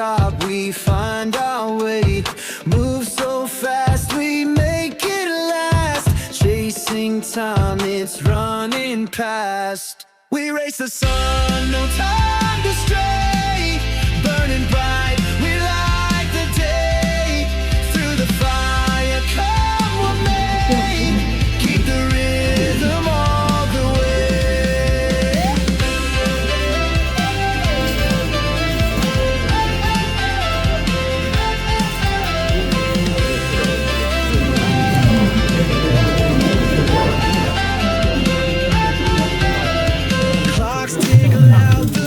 stop, we find our way. Move so fast, we make it last. Chasing time, it's running past. We race the sun, no time to stray. Burning bright, we light the day. Through the fire, come what may. Keep the rhythm all the way. Clocks tick loud, the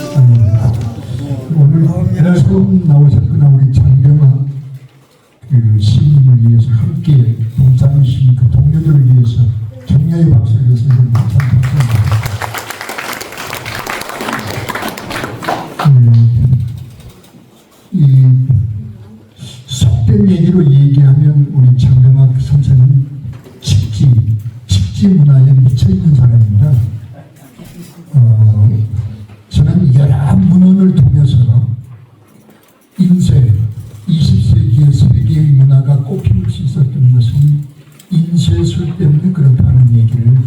오늘 처음 나오셨구나. 우리 장병아 그 시민을 위해서 함께 봉사하신 그 동료들을 위해서 격려의 박수를 드리겠습니다. 이 속된 얘기로 얘기하면 우리 장병학 선생님 직지 문화에 미쳐있는 사람입니다. 저는 여러 문헌을 통해서 인쇄, 20세기의 세계의 문화가 꽃피울 수 있었던 것은 인쇄술 때문에 그렇다는 얘기를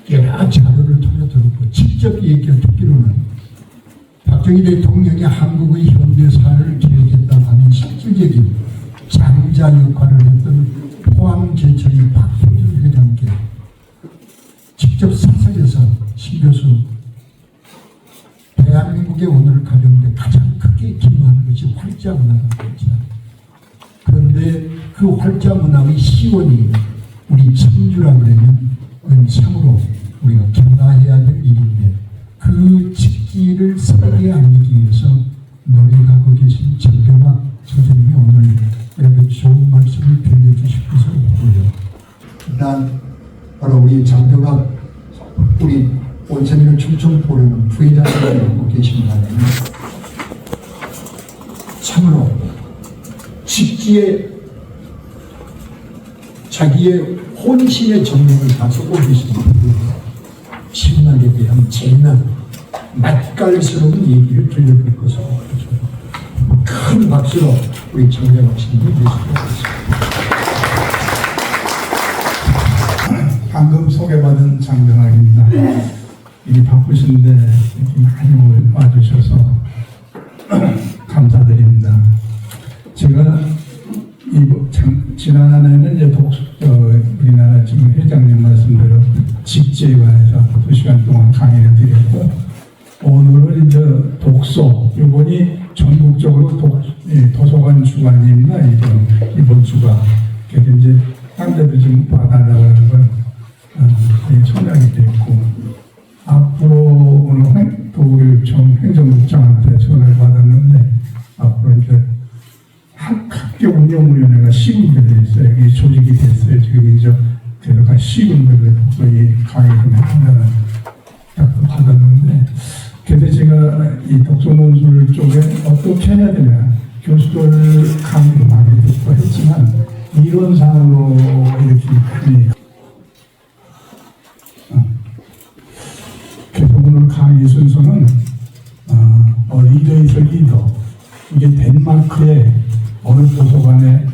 여러 자료를 통해 들었고, 직접 얘기를 듣기로는 박정희 대통령이 한국의 현대사를 기획했다고 하는 실질적인 장자 역할을 했던 포항제철의 박효준 회장께 직접 사석에서 신 교수, 대한민국의 오늘을 가져오는데 가장 크게 기여하는 것이 활자문화라는 거죠. 그런데 그 활자문화의 시원이 우리 청주라 그러면 그건 참으로 우리가 경화해야 될 일인데, 그 직지를 세계에 알리기 위해서 노력하고 계신 장병학 선생님이 오늘 이렇게 좋은 말씀을 들려주시고서 오고요. 일단 바로 우리 장병학, 우리 원천이는 충청포련 부회장님이 하고 계신다면 참으로 직지에 자기의 혼신의 정력을 다 쏟고 계신 분이 신학에 대한 재난, 맛깔스러운 얘기를 들려드릴 것으로 큰 박수로 우리 정명학 씨님을 모시겠습니다. 방금 소개받은 장병학입니다. 일이 바쁘신데 이렇게 많이 와주셔서 감사드립니다. 제가 지난해는 이제 우리나라 지금 회장님 말씀대로 직지에 관해서 2시간 동안 강의를 드렸고, 오늘은 이제 독서, 이번이 전국적으로 도서관 주간입니다. 이번 주가. 그래서 이제 딴 데도 지금 봐달라고 하는 걸 청약이 됐고, 앞으로 오늘 도교육청 행정국장한테 전화를 받았는데, 앞으로 이제 학교 운영위원회가 시군별로 있어요. 이게 조직이 됐어요. 지금 이제 그래서 시군별로 독서에 강의 좀 해준다는 답을 받았는데, 그래서 제가 이 독서 논술 쪽에 어떻게 해야 되냐, 교수들 강의도 많이 듣고 했지만 이론상으로 이렇게 많이 그래서 오늘 강의 순서는 리더에서 리더, 이게 덴마크의 어느 도서관에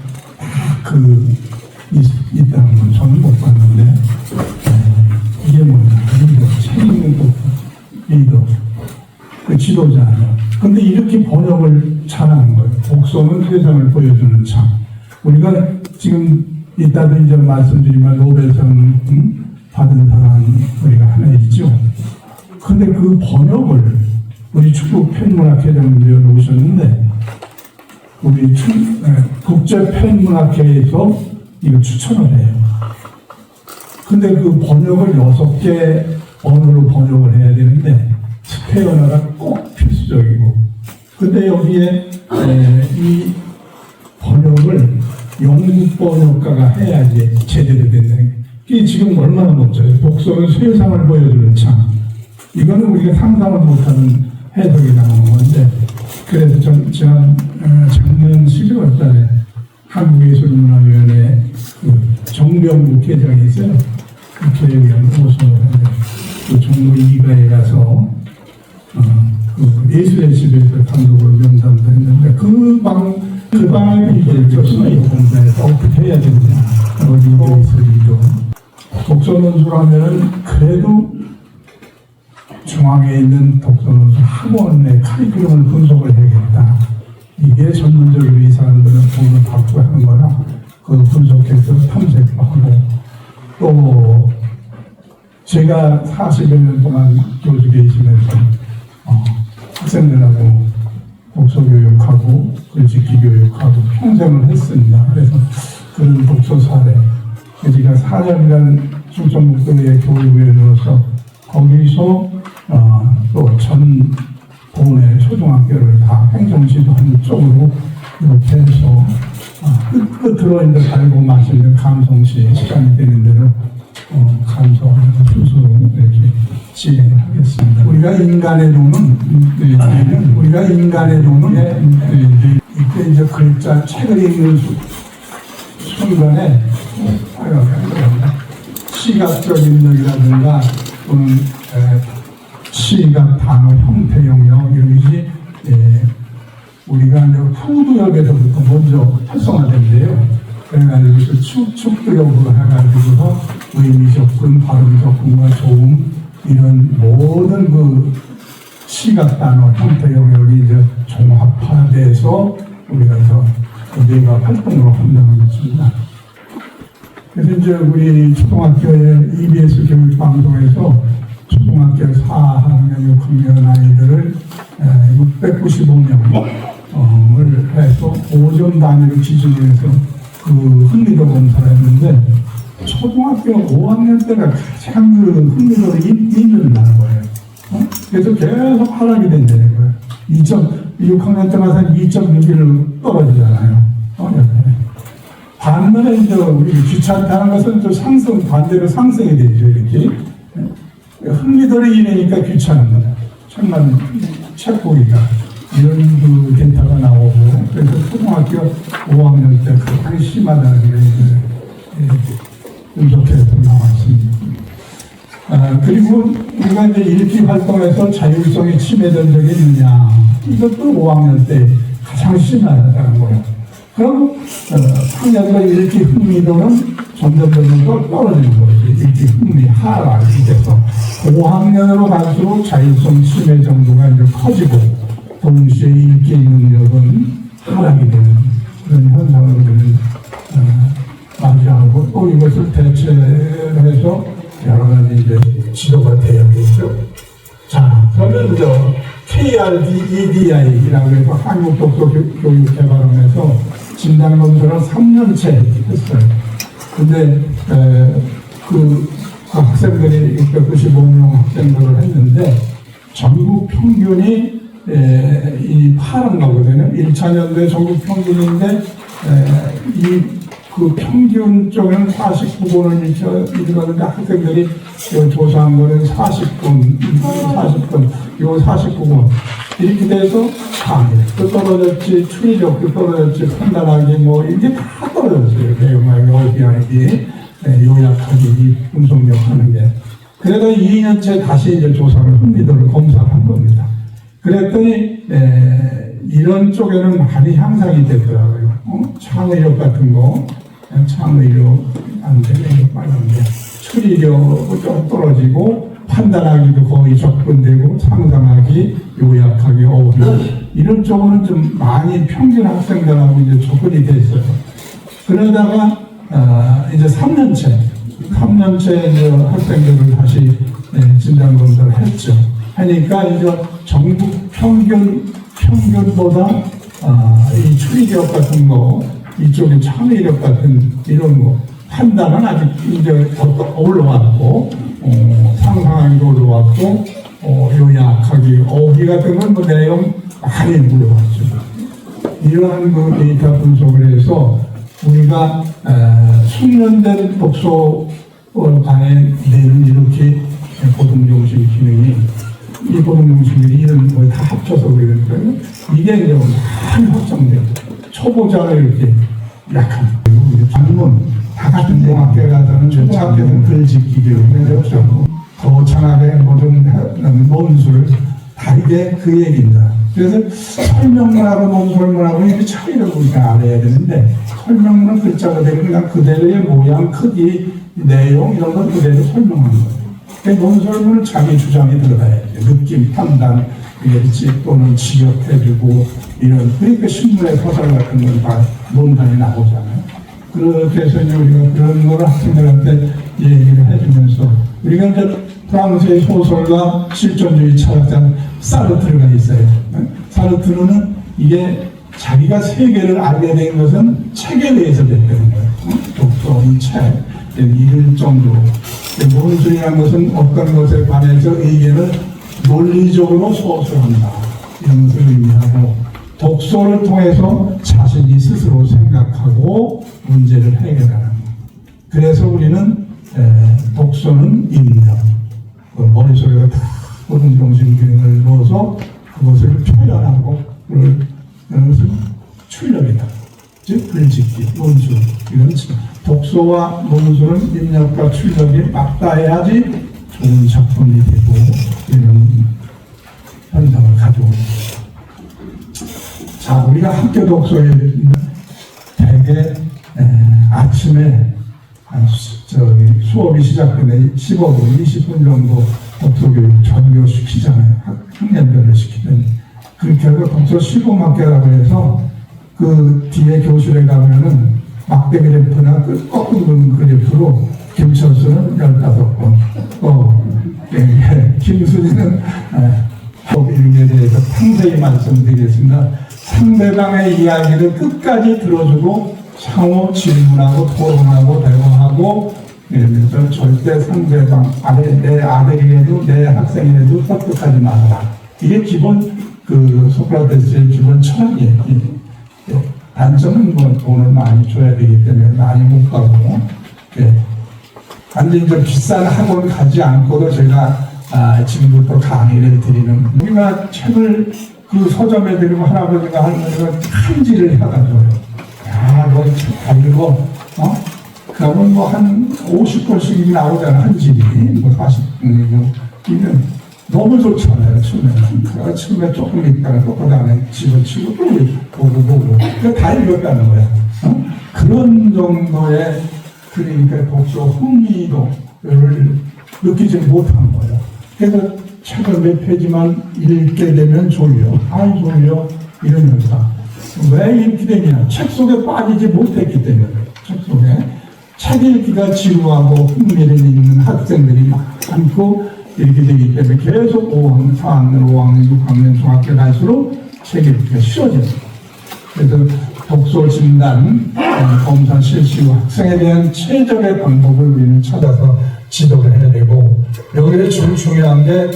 있다는 건 저는 못 봤는데, 이게 뭐냐, 리더, 책임은 리더, 그 지도자예요. 근데 이렇게 번역을 잘하는 거예요. 독서는 세상을 보여주는 참. 우리가 지금 이따도 이제 말씀드리면 노벨상 받은 사람 우리가 하나 있죠. 근데 그 번역을 우리 축구 팬문학회장님들이 오셨는데, 우리 국제 팬문학회에서 이거 추천을 해요. 근데 그 번역을 6개 언어로 번역을 해야 되는데 스페인어가 꼭 필수적이고, 근데 여기에 이 번역을 영국 번역가가 해야지 제대로 된다는 게, 이게 지금 얼마나 멋져요. 독서는 세상을 보여주는 참. 이거는 우리가 상상을 못하는 해석이 나오는 건데, 그래서 작년 12월 달에 한국예술문화위원회 그 정병국 회장이 있어요. 그 교육위원 오서 그 종로 2가에 가서 그 예술의 집에서 감독으로 면담도 했는데 그 방에 이제 교수의 공부에서 어떻게 해야 되느냐 어디에 있어 이도 독서논술하면은 그래도 중앙에 있는 독서논술 학원의 카리큘럼을 분석을 해야겠다. 이게 전문적으로 이 사람들은 돈을 받고 하는 거라 그 분석해서 탐색도 하고 또 제가 40여 년 동안 교수 계시면서 학생들하고 독서 교육하고 글짓기 교육하고 평생을 했습니다. 그래서 그런 독서 사례 제가 4년간 충청북도의 교육위원으로서 거기서 또 전 도내 초등학교를 다 행정지도하는 쪽으로 이렇게 해서 끝으로 이제 달고 마시는 감성시 시간이 되는 대로 감성하는 순서로 이렇게 진행을 하겠습니다. 우리가 인간의 돈은 이때 이제 글자 책을 읽는 순간에 시각적 입력이라든가 또는 시각 단어 형태 영역 이것이 우리가 이제 후두역에서부터 먼저 활성화된대요. 그래가지고 축두역으로 해가지고서 의미 접근, 발음 접근과 조음 이런 모든 그 시각 단어 형태 영역이 이제 종합화돼서 우리가 더 내가 활동으로 한다는 것입니다. 그래서 이제 우리 초등학교의 EBS 교육방송에서 초등학교 4학년, 6학년 아이들을 695명을 해서 5점 단위를 기준으로 해서 그 흥미도 검사를 했는데 초등학교 5학년 때가 가장 그 흥미도를 잃는다는 거예요. 그래서 계속 하락이 된다는 거예요. 6학년 때 가서 2.6을 떨어지잖아요. 반면에 이제 우리 귀찮다는 것은 또 반대로 상승이 되죠, 이렇게. 흥미도를 잃으니까 귀찮은 거예요. 정말 책 보기가. 이런 그 데이터가 나오고, 그래서 초등학교 5학년 때 가장 심하다는 게 분석해서 나왔습니다. 그리고 우리가 이제 읽기 활동에서 자율성이 침해된 적이 있느냐. 이것도 5학년 때 가장 심하다는 거예요. 그럼 학년과 읽기 흥미도는 점점 떨어지는 거지. 읽기 흥미 하락이 돼서 5학년으로 갈수록 자율성 침해 정도가 이제 커지고 동시에 읽기 능력은 하락이 되는 그런 현상을 우리는 맞이하고 또 이것을 대체해서 여러 가지 이제 지도가 되어야겠죠. 자, 그러면 이제 KRDEDI라고 해서 한국독서교육개발원에서 진단검사를 3년째 했어요. 근데 그 학생들이 695명 학생들을 했는데 전국 평균이 이 파란 거거든요. 1차년도에 전국 평균인데 그 평균 쪽에는 49분을 읽었는데 학생들이 조사한 거는 40분, 요 49분 이렇게 돼서 또 떨어졌지, 추리력도 떨어졌지, 판단하기 뭐 이게 다 떨어졌어요. 내용하기, 어휘하기, 요약하기, 분석력 하는 게. 그래서 2년째 다시 이제 조사를 흥미도를 검사한 겁니다. 그랬더니 이런 쪽에는 많이 향상이 됐더라고요. 창의력 같은 거, 창의력 안 되네, 빨간데 추리력은 좀 떨어지고 판단하기도 거의 접근되고 상상하기, 요약하기, 어휘 이런 쪽으로는 좀 많이 평균 학생들하고 이제 접근이 됐어요. 그러다가 이제 3년째 이제 학생들을 다시 진단 검사를 했죠. 하니까 이제 전국 평균보다 이 추리력 같은 거, 이쪽에 창의력 같은 이런 거 판단은 아직 이제 더 올라왔고, 상상하기도 올라왔고, 요약하기, 어휘 같은 건 뭐 내용 많이 올라왔죠. 이러한 그 데이터 분석을 해서 우리가 숙련된 독서가의 내는 이렇게 고등정신 기능이 이 고등정신들이 이런 걸 다 합쳐서 그러니까 이게 이제 많이 확장돼요. 초보자를 이렇게 약한 전문 다 같은 공학교에 가서는 초등학교는 글짓기 교육을 배웠죠. 거창하게 모든 논술을 다르게 그 얘기입니다. 그래서 설명문하고 논설문하고 이 차이를 우리가 알아야 되는데, 설명문은 글자 그대로 그냥 그대로의 모양, 크기, 내용 이런 걸 그대로 설명하는 거예요. 논설문은 자기 주장이 들어가야 돼요. 느낌, 판단, 또는 지적해주고 이런, 그러니까 신문의 소설 같은 건 다 논단이 나오잖아요. 그렇게 해서 이제 우리가 그런 걸 학생들한테 얘기를 해주면서, 우리가 이제 프랑스의 소설가 실존주의 철학자 사르트르가 있어요. 사르트르는 이게 자기가 세계를 알게 된 것은 책에 의해서 됐다는 거예요. 독서, 이 책, 읽을 정도로. 논술이라는 것은 어떤 것에 관해서 의견을 논리적으로 소설한다, 이런 것을 의미하고, 독서를 통해서 자신이 스스로 생각하고 문제를 해결하는 것. 그래서 우리는 독서는 입력, 머릿속에 다 모든 정신기능을 넣어서 그것을 표현하고 그런 것을 출력이다. 즉 글짓기, 논술, 이건 독서와 논술은 입력과 출력이 맞닿아야지 좋은 작품이 되고 이런 현상을 가져옵니다. 자, 우리가 학교 독서에 대개 아침에 수업이 시작되면 15분, 20분 정도 독서교육 전교시키잖아요. 학년별로 시키면. 그렇게 하고 독서 시범학교라고 해서 그 뒤에 교실에 가면은 막대 그래프나 거꾸로 그래프로 김철수는 15번, 김수진은 법일에 대해서 상세히 말씀드리겠습니다. 상대방의 이야기를 끝까지 들어주고 상호 질문하고 토론하고 대화하고, 이러면서 절대 상대방 내 아들이라도 내 학생이라도 섭섭하지 말아라. 이게 기본 소크라테스의 기본 철학이에요. 단점은 돈을 많이 줘야 되기 때문에 많이 못 가고, 완전히 좀 비싼 학원 가지 않고도 제가 지금부터 강의를 드리는, 우리가 책을 그 서점에 드리고 할아버지가 할머니가 한지를 해가지고요. 야, 너 책 다 읽어? 그러면 뭐 한 50권씩 나오잖아, 한 집이. 뭐 40권이면 너무 좋잖아요, 처음에는. 처음에 조금 읽다가 또 그 다음에 집어치고 또 보고. 다 읽었다는 거야. 그런 정도의, 그러니까 독서 흥미도를 느끼지 못한 거예요. 그래서 책을 몇 페이지만 읽게 되면 졸려. 아이, 졸려. 이러면서. 왜 이렇게 되냐? 책 속에 빠지지 못했기 때문에. 책 속에. 책 읽기가 지루하고 흥미를 잃는 학생들이 많고, 이렇게 되기 때문에 계속 5학년, 4학년, 5학년, 6학년, 중학교 갈수록 책 읽기가 쉬워집니다. 그래서 독서 진단, 검사 실시 후 학생에 대한 최적의 방법을 우리는 찾아서 지도를 해야 되고, 여기에 중요한 게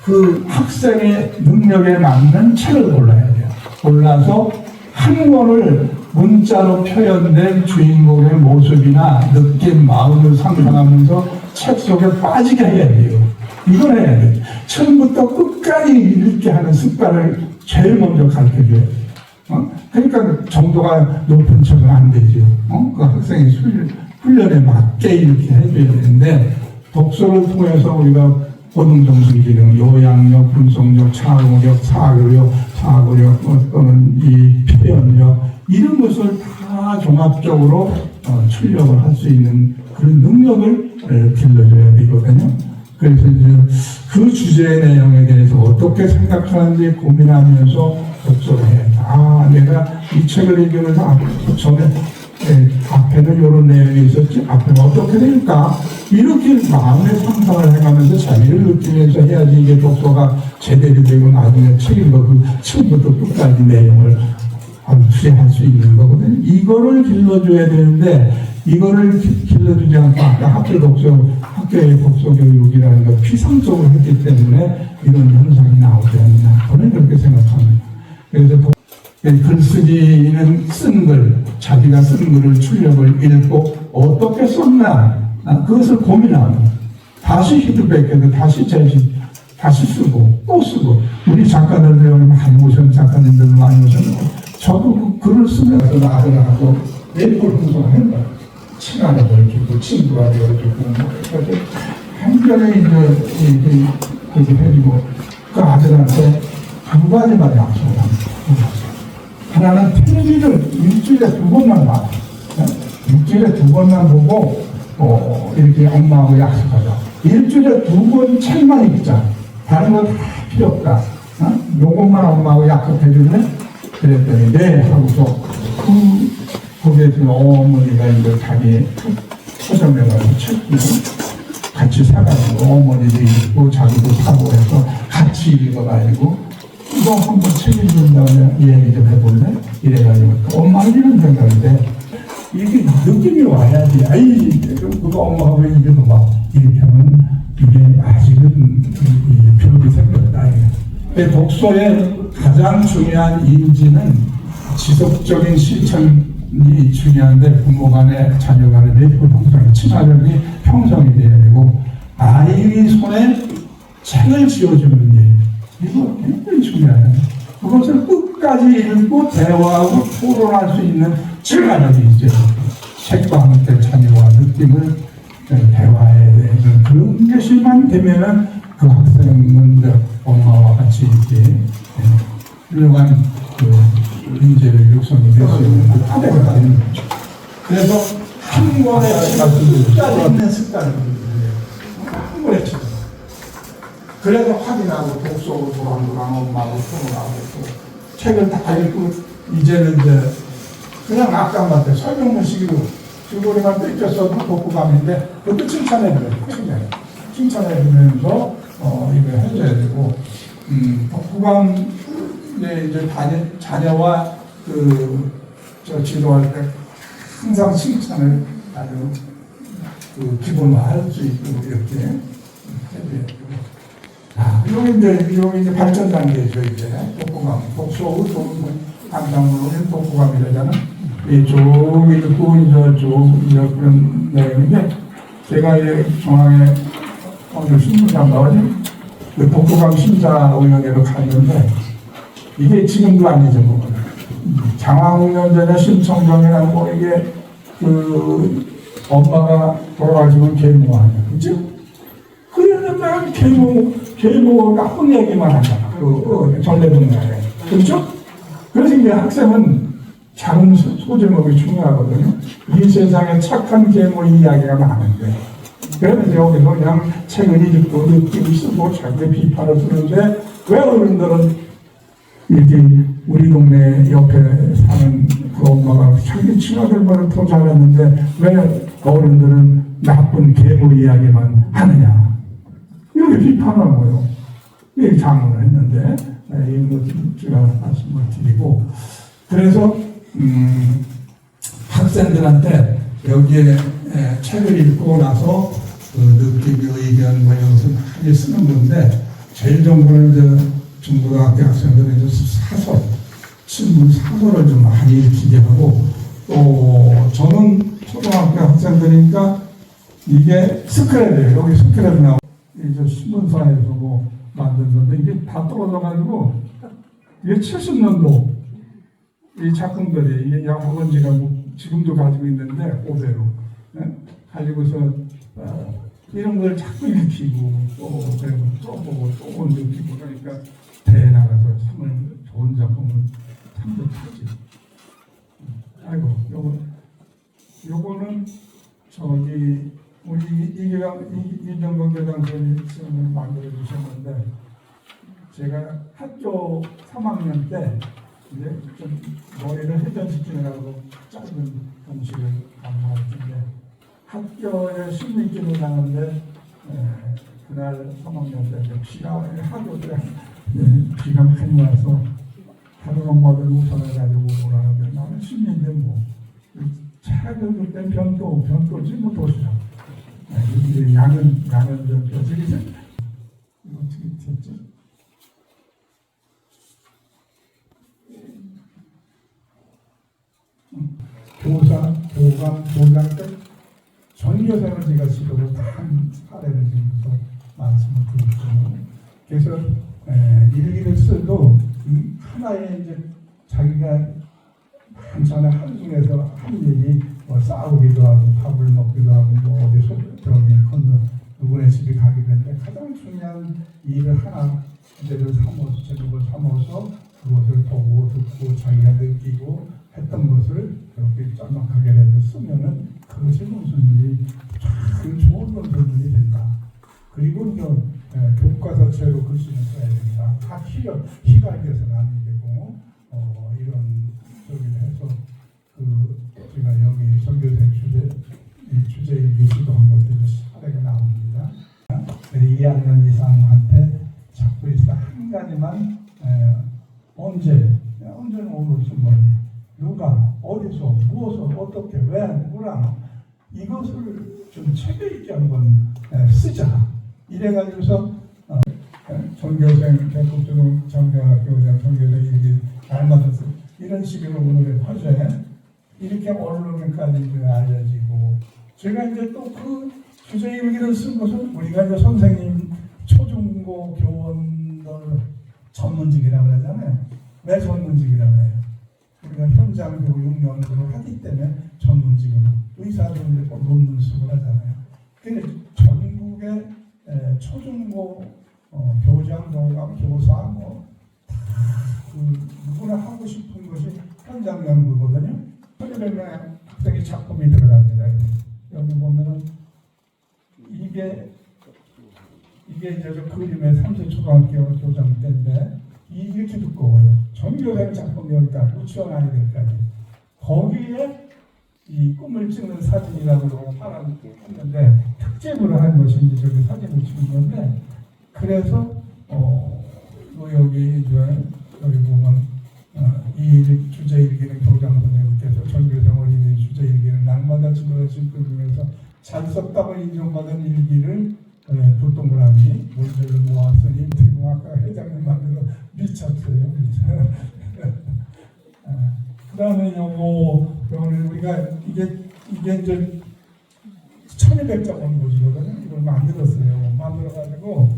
그 학생의 능력에 맞는 책을 골라야 돼요. 골라서 한 권을 문자로 표현된 주인공의 모습이나 느낌, 마음을 상상하면서 책 속에 빠지게 해야 돼요. 이걸 해야 돼요. 처음부터 끝까지 읽게 하는 습관을 제일 먼저 가르쳐줘야 돼요. 그러니까 정도가 높은 척은 안 되죠. 그 학생의 훈련에 맞게 이렇게 해줘야 되는데, 독서를 통해서 우리가 고등정신기능, 요양력, 분석력, 창의력, 사고력, 또는 이 표현력, 이런 것을 다 종합적으로 출력을 할 수 있는 그런 능력을 길러줘야 되거든요. 그래서 이제 그 주제의 내용에 대해서 어떻게 생각하는지 고민하면서 독서를 해야 돼. 내가 이 책을 읽으면서 앞에는 이런 내용이 있었지, 앞에는 어떻게 될까? 이렇게 마음의 상상을 해가면서 재미를 느끼면서 해야지 이게 독서가 제대로 되고 나중에 책 읽어 그 처음부터 끝까지 내용을 수행할 수 있는 거거든요. 이거를 길러줘야 되는데, 이거를 길러주지 않고 아까 학교의 독서 교육이라는 걸 피상적으로 했기 때문에 이런 현상이 나오지 않나, 저는 그렇게 생각합니다. 그래서 글쓰기는 쓴 글, 자기가 쓴 글을 출력을 읽고 어떻게 썼나, 그것을 고민하고 다시 피드백해서 다시 쓰고 또 쓰고. 우리 작가들도 여기 많이 오셨는 작가님들 많이 오셨는데, 저도 그 글을 쓰면서 아들하고 메이플 분석을 했어요. 친하게 넓히고 친구가 넓히고 한편에 이제 해주고, 그 아들한테 두 가지만 약속을 합니다. 하나는 텔레비를 일주일에 2번만 봐. 일주일에 2번만 보고 이렇게 엄마하고 약속하자. 일주일에 2번 책만 읽자. 다른 거 다 필요 없다. 요것만 엄마하고 약속해 줄래? 그랬더니 네 하고서 거기에 어머니가 이제 자기 서점에 가서 책도 같이 사가지고 어머니도 읽고 자기도 사고 해서 같이 읽어가지고 이거 한번 책 읽는다고 얘기 좀 해볼래? 이래가지고 엄마가 이런 생각인데 이게 느낌이 와야지. 아이 그거 엄마가 왜 이렇게 막 이렇게 하면 이게 아직은 벽이 생겼다. 독서의 가장 중요한 인지는 지속적인 실천이 중요한데 부모 간에 자녀 간에 내부 동성의 친화력이 형성이 돼야 되고 아이 손에 책을 쥐어주는 일 이거 굉장히 중요해요. 그것을 끝까지 읽고 대화하고 토론할 수 있는 친화력이 이제 책과 함께 자녀와 느낌을 대화해야 되는 그런 것만 되면은 그 학생은 엄마와 같이 이렇게 훌륭한 인재를 육성이 될 수 있는 그 토대가 되는 거죠. 그래서 한 권의 책을 짜증낸 습관을 들여요. 한 권의 책. 그래서 확인하고 독서로 도랑도랑 엄마하고 토론하고 또 책을 다 읽고 이제는 이제 그냥 악감한테 설명문식으로 줄거리만 뺏겼어도 독후감인데 그것도 칭찬해줘요. 칭찬해주면서 이거 해줘야 되고 독후감에 이제 자녀와 저 지도할 때 항상 칭찬을 아주 기본으로 할 수 있도록 이렇게 해줘야 되고 이거 이제 발전 단계죠. 이제 독후감, 독서의 감상문은 독후감이라잖아. 쭉 읽고 이제 그런 내용인데 제가 이제 중앙에 오늘 신문장 나오지 그 독후감 심사위원회로 갔는데 이게 지금도 아니죠. 뭐. 장학년 전에 심청정이나 뭐 이게 엄마가 돌아가시면 계모 아니야, 그죠? 그러면 계모 나쁜 얘기만 하잖아. 전래동네에 그렇죠? 그래서 이제 학생은 작은 소제목이 중요하거든요. 이 세상에 착한 계모 이야기가 많은데 그래서 여기서 그냥 책을 읽고 느끼고 쓰고 자기 비판을 쓰는데 왜 어른들은 이렇게 우리 동네 옆에 사는 그 엄마가 자기 친아들보다 더 잘했는데 왜 어른들은 나쁜 계모 이야기만 하느냐 이렇게 비판하는 거예요. 이 장문을 했는데 제가 말씀을 드리고 그래서 학생들한테 여기에 책을 읽고 나서 느낌, 의견 뭐 이것을 많이 쓰는 건데 제일 좋은 거는 중고등학교 학생들은 사설, 신문 사설을 좀 많이 읽히게 하고 또 저는 초등학교 학생들이니까 이게 스크랩이에요. 여기 스크랩 나오고 이제 신문사에서 뭐 만든 건데 이게 다 떨어져가지고 이게 70년도 이 작품들이 이게 양호건지가 뭐 지금도 가지고 있는데 그대로 가지고서 이런 걸 자꾸 읽히고 또 그리고 또 보고 또 느끼고 그러니까 대회 나가서 상을 좋은 작품을 상도 타지. 아이고 요거는 저기 우리 이정건 교장선생님을 만들어 주셨는데 제가 학교 3학년 때 이제 좀 머리를 회전시키느라고 짧은 공식을 강조했는데 학교에 심리기로 나는데 그날 3학년 때 비가 하도 비가 많이 와서 다른 엄마들 우산을 가지고 오라는데 나는 심리인데 뭐 책을 그때 변도지 뭐 도시락 이게 양은 변도지 이거 어떻게 됐지? 도감 때 전교생을 제가 지도를 한 사례를 지금부터 말씀을 드리죠. 그래서 일기를 써도 하나의 이제 자기가 한산에 한중에서 한 일이 뭐 싸우기도 하고 밥을 먹기도 하고 뭐 어디 저기 건너 누구네 집에 가기로 했는데 가장 중요한 일을 하나 제대로 삼아서 그것을 보고 듣고 자기가 느끼고 했던 것을 이렇게 짤막하게라도 쓰면은 그것이 논술문이 참 좋은 논술문이 된다. 그리고 또 교과서체로 글씨는 써야 된다. 다 희갈겨서는 안 되고 이런 저기를 해서 제가 여기 전교생 주제일기시도 한 것들이 사례가 나옵니다. 2학년 이상한테 잡고 있어 한 가지만 언제는 오늘 순간 누가 어디서 무엇을 어떻게 왜 누구랑 이것을 좀 체계 있게 한번 쓰자. 이래가지고서 전교생 전국적으로 장대학교장 전교생 일기 알맞아서 이런 식으로 오늘의 화제 이렇게 언론에까지 알려지고 제가 이제 또 그 주제 일기를 쓴 것은 우리가 이제 선생님 초중고 교원들 전문직이라고 그러잖아요. 왜 전문직이라고 해요? 우리가 현장 교육 연구를 하기 때문에 전문직으로 의사들도 꼭 논문 쓰고 하잖아요. 근데 전국의 초중고 교장, 교감, 교사 누구나 하고 싶은 것이 현장 연구거든요. 1,200명의 학생의 작품이 들어갑니다. 여기 보면은 이게 이제 저 그림의 3세 초등학교 교장 때인데 이렇게 두꺼워요. 전교생 작품이 여기다 유치원 아이들까지 거기에 이 꿈을 찍는 사진이라고 했는데 특집으로 한 것이 이제 저기 사진을 찍은 건데 그래서 여기 이제 여기 보면 이 주제 일기는 교장 선생님께서 전교생 어린이 주제 일기는 날마다 집어넣으신 그림에서 잘 썼다고 인정받은 일기를 두 동그라미 문제를 모았으니 지금 아까 회장님 만들어 미쳤어요. 그 다음에 우리가 이게 이제 1200장 원고지거든요. 이걸 만들었어요. 만들어가지고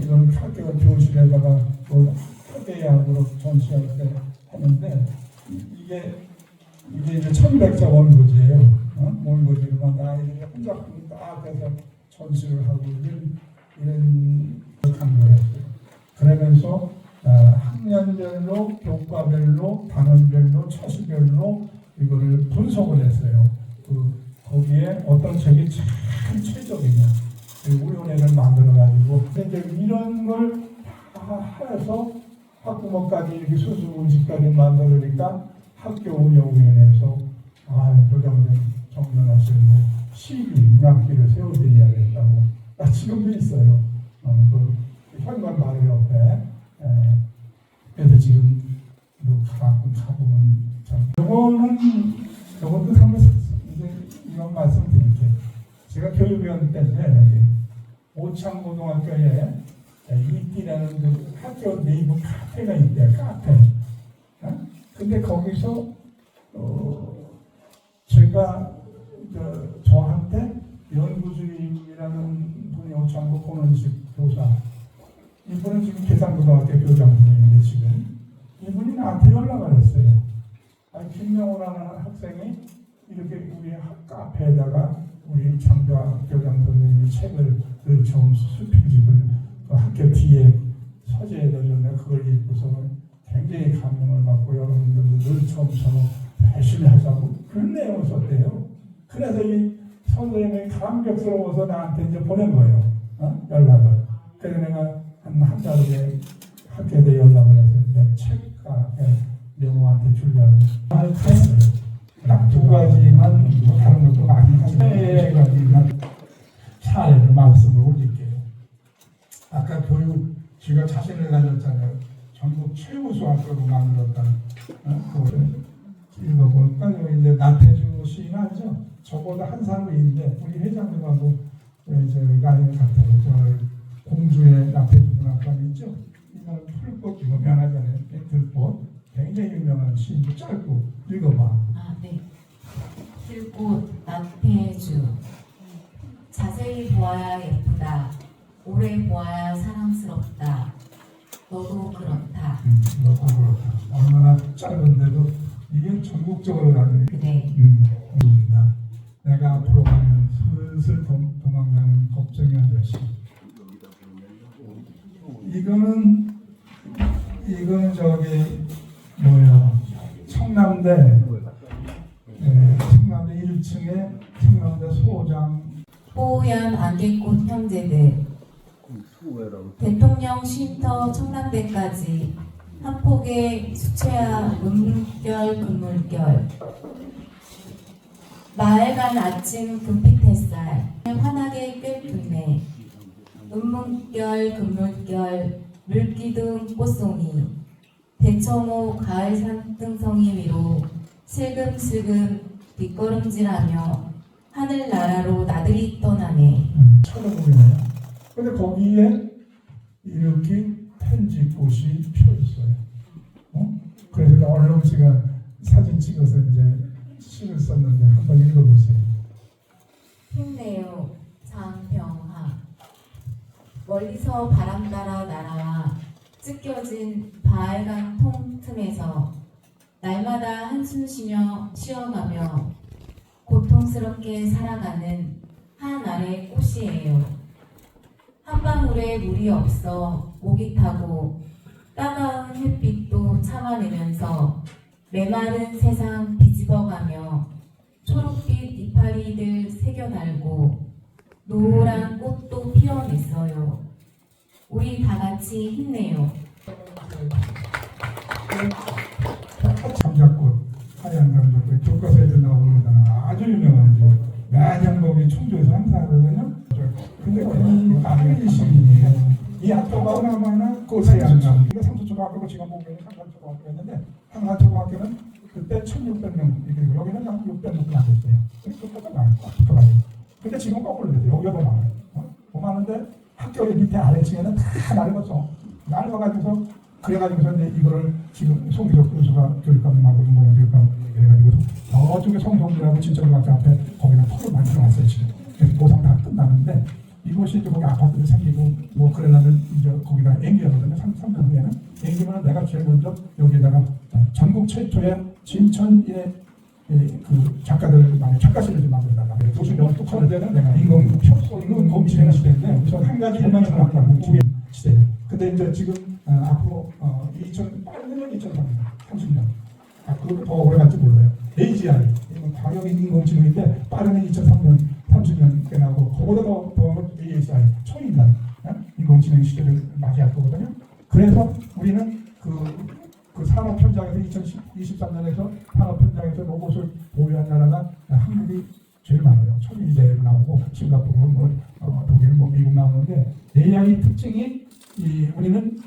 이걸 학교 교실에다가 학예학으로 전시할 때 하는데 이게 이제 1200장 원고지예요. 원고지로만 아이들이 혼자 딱 해서 전시를 하고 이런 강조했어요. 그러면서 학년별로, 교과별로, 단원별로, 처수별로 이거를 분석을 했어요. 거기에 어떤 책이 참 최적이냐. 우연회를 만들어가지고 이제 이런 걸 다 해서 학부모까지 이렇게 수수문식까지 만들으니까 학교 운영위원회에서 교장님 정면하시고 시비, 학기를 세워드려야겠다고 지금도 있어요. 현관 바로 옆에 그래서 지금 가보면 참 요것도 한번 이제 이런 말씀드릴게요. 제가 교육위원 때인데 여기 오창고등학교에 이띠라는 그 학교 네이버 카페가 있대요. 카페. 근데 거기서 제가 저한테 연구주임이라는 분이 오창고 고문식 교사 이분은 지금 계산고등학교 교장 선생님인데 지금 이분이 나한테 연락을 했어요. 김명호라는 학생이 이렇게 우리 카페에다가 우리 장대학 교장 선생님이 책을 늘 처음 수필집을 학교 뒤에 서재에다 줬는데 그걸 읽고서 굉장히 감명을 받고 여러분들도 늘 처음처럼 열심히 하자고 그런 내용을 썼대요. 그래서 이 선생님이 감격스러워서 나한테 이제 보낸 거예요. 연락을. 그래서 내가 한 달 후에 학교에 연락을 해서 내가 책과 명호한테 주려고 딱 두 가지만 다른 것도 많이 세 가지만 사례를 말씀을 올릴게요. 아까 교육 제가 자신을 가졌잖아요. 전국 최우수 학교로 만들었다는 그거를 읽어볼까요? 이제 나태주 시인 알죠? 저보다 한 살 위인데 우리 회장님하고 저희 나이 같아요. 저 공주의 나태주 문학관 있죠? 이거는 풀꽃 유명하잖아요. 들꽃 굉장히 유명한 시인도 짧고 읽어봐. 네. 들꽃 나태주. 자세히 보아야 예쁘다. 오래 보아야 사랑스럽다. 너도 그렇다. 너도 그렇다. 얼마나 짧은데도 이게 전국적으로 가는 네. 입니다. 내가 앞으로 가면 슬슬 도망가는 걱정이 아저씨. 이거는 저기 뭐야 청남대 1층에 청남대 소장 뽀얀 안개꽃 형제들 대통령 쉼터 청남대까지 한 폭의 수채화 은물결 금물결 마을간 아침 금빛 햇살 환하게 꿰뚫네 은물결 금물결 물기둥 꽃송이 대청호 가을 산등성이 위로 슬금슬금 뒷걸음질하며 하늘나라로 나들이 떠나네. 쳐다보이네요. 근데 거기에 이렇게 편지꽃이 펴 있어요. 그래서 얼른 제가 사진 찍어서 이제 시를 썼는데 한번 읽어보세요. 힘내요 장병하 멀리서 바람 따라 날아와 찢겨진 바알강 통 틈에서 날마다 한숨 쉬어가며 고통스럽게 살아가는 한 알의 꽃이에요. 한 방울에 물이 없어 목이 타고 따가운 햇빛도 참아내면서 메마른 세상 뒤집어가며 초록빛 이파리들 새겨달고 노란 꽃도 피어냈어요. 우리 다 같이 힘내요. 감자꽃, 하얀 감자꽃, 교과서에도 나오는 아주 유명한 매년 거기 청주에서 항상하거든요. 근데 그 아베리 시민이에요. 이 학교가 얼마나 꽃이 안 나. 근데 상수초등학교고 지금 보면 상산초등학교였는데 상산초등학교는 그때 1,600명 이렇게 여기는 한 600명 안 됐어요. 그것도 많아요. 근데 지금 거꾸로 됐어요. 여기가 더 많아요. 더 많은데 학교의 밑에 아래층에는 다 낡았어. 낡아가지고서 그래가지고서 이제 이거를 지금 송기석 교수가 교육감님하고 윤모양 교육감 그래가지고 저쪽에 성동들하고 진천중학교 앞에 거기다 털을 만들어놨어요 지금. 그래서 보상 다 끝나는데 이곳이 이제 거기 아파트도 생기고 뭐 그러려면 이제 거기다 앵기하거든요. 3년 후에는 앵기면 내가 제일 먼저 여기에다가 전국 최초의 진천의 그 작가들만의 작가실을 좀 만들어달라. 도시명을 또 하는 데는 내가 인공 지능 시대인데 우선 한 가지 일만 생각하고 두 개 시대예요. 근데 이제 지금 앞으로 2008년 2030년 그것도 더 오래 갈지 몰라요. AGI 이건 광역 인공지능인데 빠르면 2003년 30년 끝나고 그보다 더 ASI 초인간 인공지능 시대를 맞이할 거거든요. 그래서 우리는 그 산업 현장에서 2023년에서 산업 현장에서 로봇을 보유한 나라가 한국이 제일 많아요. 1200 나오고 싱가포르, 독일, 미국 나오는데 AI 특징이 우리는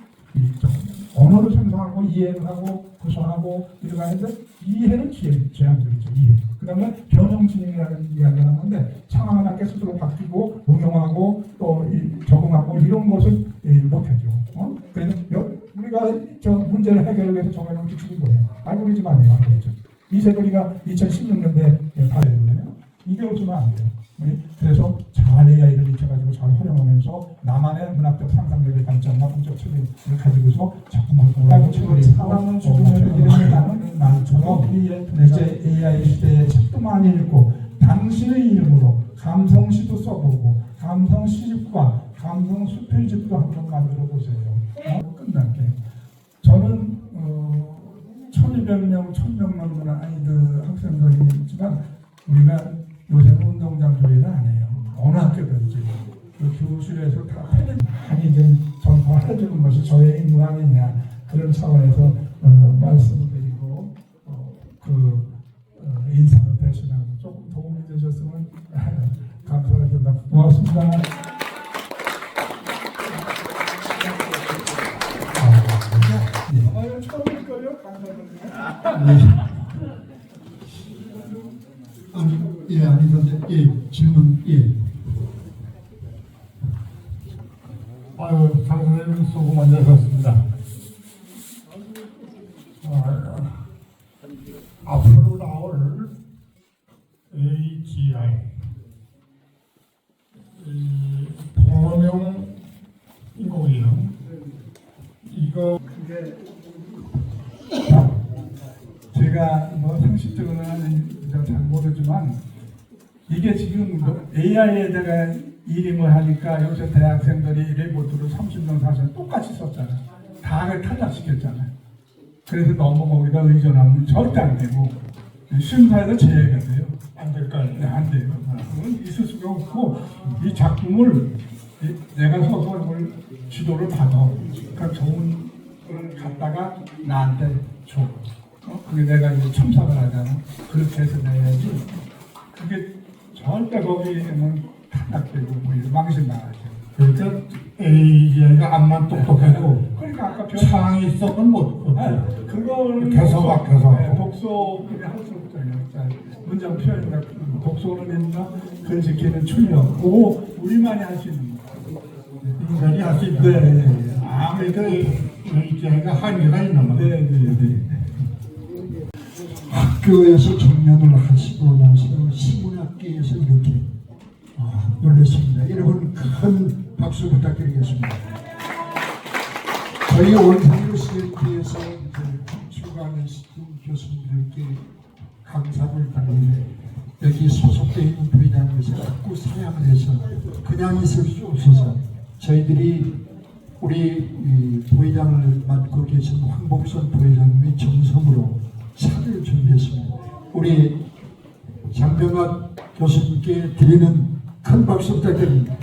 언어를 생성하고 이해를 하고 구성하고 이렇게 하는데 이해는 제한적이죠. 이해. 그 다음에 변형진행이라는 이야기가 나오는데 상황에 맞게 스스로 바뀌고 응용하고 또 적응하고 이런 것을 못하죠. 그래서 우리가 저 문제를 해결을 위해서 정해놓은 규칙이 뭐예요? 알고리즘 아니에요. 알고리즘. 이 세돌이가 2016년도에 발표했거든요. 이게 없으면 안 돼요. 그래서 잘 AI를 익혀가지고 잘 활용하면서 나만의 문학적 상상력의 관점과 문적 체계를 가지고서 작품을 보라고 사람은 죽음을 이르는 나는 많죠. 이제 AI 시대에 책도 많이 읽고 당신의 이름으로 감성 시도 써보고 감성 시집과 감성 수필집도 한번 만들어 보세요. 끝날게. 저는 1,200명, 1,000명 넘는 아이들 학생들이 있지만 우리가 요새는 운동장 조회를 안 해요. 어느 학교든지 그 교실에서 다 한의전 전파해주는 것이 저의 임무 아니냐 그런 차원에서 말씀을 드리고 인사를 대신하고 조금 도움이 되셨으면 감사드립니다. 고맙습니다. 처음일걸요? 감사드립니다. 예, 아니던데, 예, 질문, 예. 아유, 장선생님 수고 많이 하셨습니다. 앞으로 나올 AGI, 통화명 인공지능, 이거 제가 뭐 상식적으로는 잘 모르지만 이게 지금 AI에다가 이름을 하니까 요새 대학생들이 레포트로 30명 40명 똑같이 썼잖아요. 다 그걸 탈락시켰잖아요. 그래서 너무 거기다 의존하면 절대 안 되고 심사에서 제외가 돼요. 안 될까요? 네, 안 돼요. 그건 있을 수가 없고 이 작품을 내가 서서 이걸 지도를 받아. 그러니까 좋은 걸 갖다가 나한테 줘. 그게 내가 이제 첨삭을 하잖아. 그렇게 해서 내야지. 그게 절대 거기에는 탈락되고 뭐 이런 망신 나가죠. 그러니까 AI가 암만 똑똑해도 그러니까 아까 창의성은 못 그거는 개성악. 독서를 할 수 없잖아요. 자, 문장 표현이나 독서는 있나 글짓기는 출력. 그거 우리만이 할 수 있는 거. 인간이 할 수 있다. 네. 그러니까 AI가 한계가 있는 거예요. 네. 학교에서 정년을 하시고 나서 신문학계에서 이렇게 놀랐습니다. 여러분 큰 박수 부탁드리겠습니다. 저희 올타이로 스테이트에서 출강하신 교수님들께 감사를 드리는데 여기 소속되어 있는 부회장에서 자꾸 사양을 해서 그냥 있을 수 없어서 저희들이 우리 이 부회장을 맡고 계신 황복선 부회장님의 정성으로 차를 준비했습니다. 우리 장병학 교수님께 드리는 큰 박수 부탁드립니다.